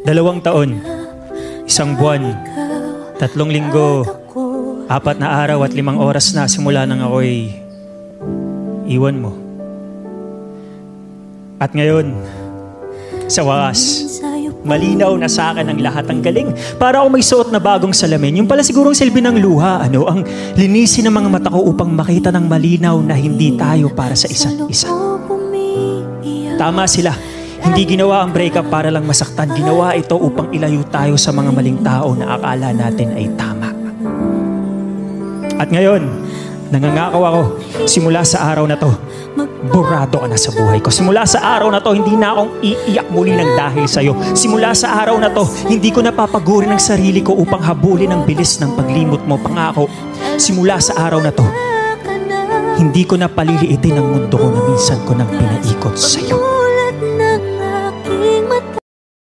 2 taon, 1 buwan, 3 linggo, 4 na araw at 5 oras na simula nang ako'y iwan mo. At ngayon, sa wakas, malinaw na sa akin ang lahat. Ang galing. Para ako may suot na bagong salamin. Yung pala sigurong silbi ng luha. Ang linisin ng mga mata ko upang makita ng malinaw na hindi tayo para sa isa't isa. Tama sila. Hindi ginawa ang breakup para lang masaktan. Ginawa ito upang ilayo tayo sa mga maling tao na akala natin ay tama. At ngayon, nangangako ako, simula sa araw na to, burado ka na sa buhay ko. Simula sa araw na to, hindi na akong iiyak muli ng dahil sa'yo. Simula sa araw na to, hindi ko napapagurin ang sarili ko upang habulin ang bilis ng paglimot mo. Pangako, simula sa araw na to, hindi ko na paliliitin ang mundo ko na minsan ko nang pinaikot sa'yo.